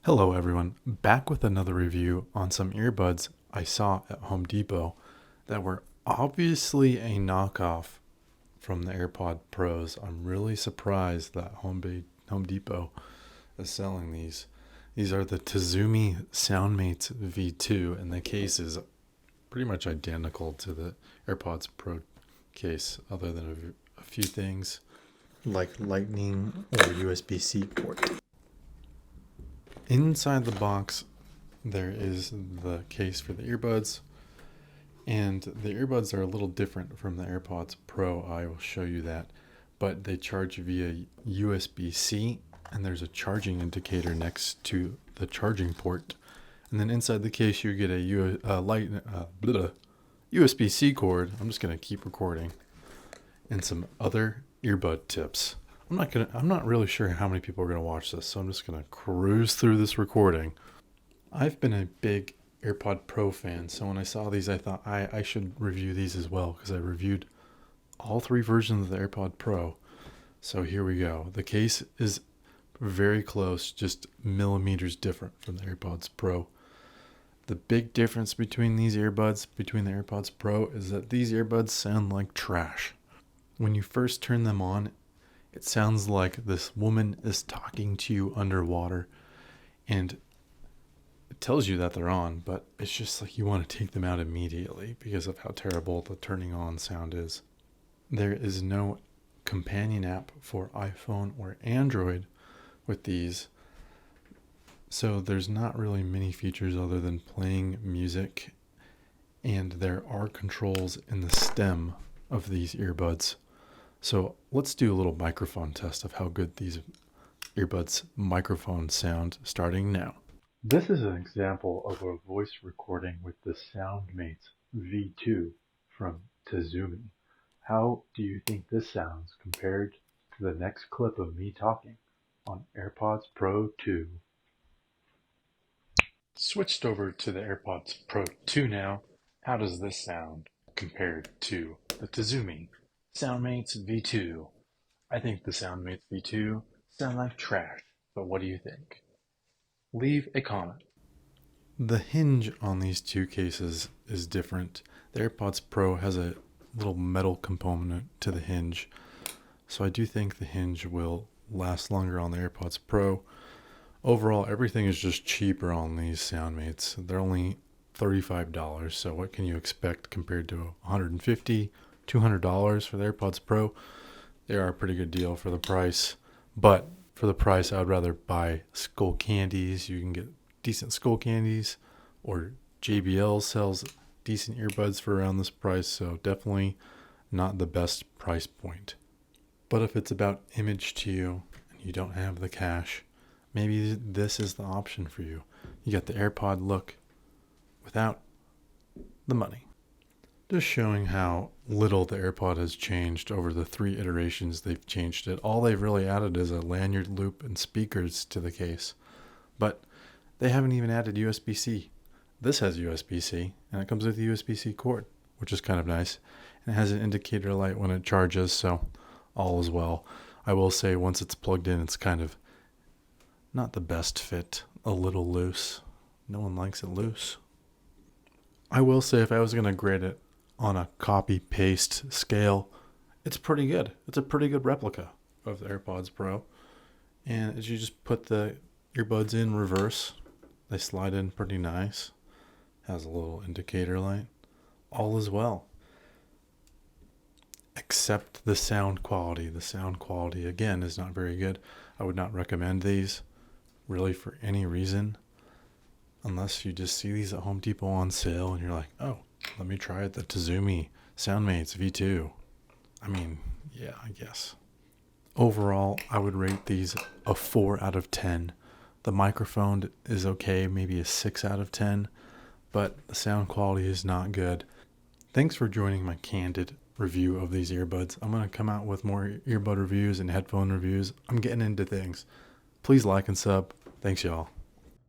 Hello everyone, back with another review on some earbuds I saw at Home Depot that were obviously a knockoff from the AirPod Pros. I'm really surprised that Home Depot is selling these. These are the Tzumi Soundmates V2 and the case is pretty much identical to the AirPods Pro case other than a few things like Lightning or USB-C port. Inside the box, there is the case for the earbuds, and the earbuds are a little different from the AirPods Pro. I will show you that, but they charge via USB-C, and there's a charging indicator next to the charging port. And then inside the case, you get a USB-C cord. I'm just gonna keep recording, and some other earbud tips. I'm not really sure how many people are going to watch this, so I'm just going to cruise through this recording. I've been a big AirPod Pro fan, so when I saw these, I thought I should review these as well, because I reviewed all three versions of the AirPod Pro. So here we go. The case is very close, just millimeters different from the AirPods Pro. The big difference between these earbuds, between the AirPods Pro, is that these earbuds sound like trash. When you first turn them on, it sounds like this woman is talking to you underwater, and it tells you that they're on, but it's just like you want to take them out immediately because of how terrible the turning on sound is. There is no companion app for iPhone or Android with these, so there's not really many features other than playing music, and there are controls in the stem of these earbuds. So let's do a little microphone test of how good these earbuds microphones sound starting now. This is an example of a voice recording with the Soundmates V2 from Tzumi. How do you think this sounds compared to the next clip of me talking on AirPods Pro 2? Switched over to the AirPods Pro 2 now. How does this sound compared to the Tzumi Soundmates V2? I think the Soundmates V2 sound like trash, but what do you think? Leave a comment. The hinge on these two cases is different. The AirPods Pro has a little metal component to the hinge, so I do think the hinge will last longer on the AirPods Pro. Overall, everything is just cheaper on these Soundmates. They're only $35, so what can you expect compared to $150? $200 for the AirPods Pro. They are a pretty good deal for the price, but for the price, I would rather buy Skull Candies. You can get decent Skull Candies, or JBL sells decent earbuds for around this price, so definitely not the best price point. But if it's about image to you and you don't have the cash, maybe this is the option for you. You get the AirPod look without the money. Just showing how little the AirPod has changed over the 3 iterations they've changed it. All they've really added is a lanyard loop and speakers to the case. But they haven't even added USB-C. This has USB-C, and it comes with a USB-C cord, which is kind of nice. And it has an indicator light when it charges, so all is well. I will say once it's plugged in, it's kind of not the best fit, a little loose. No one likes it loose. I will say if I was going to grade it on a copy-paste scale, it's pretty good. It's a pretty good replica of the AirPods Pro. And as you just put the earbuds in reverse, they slide in pretty nice. Has a little indicator light. All is well. Except the sound quality. The sound quality, again, is not very good. I would not recommend these, really, for any reason. Unless you just see these at Home Depot on sale and you're like, oh, let me try it, the Tzumi Soundmates V2. I mean, yeah, I guess. Overall, I would rate these a 4 out of 10. The microphone is okay, maybe a 6 out of 10, but the sound quality is not good. Thanks for joining my candid review of these earbuds. I'm going to come out with more earbud reviews and headphone reviews. I'm getting into things. Please like and sub. Thanks, y'all.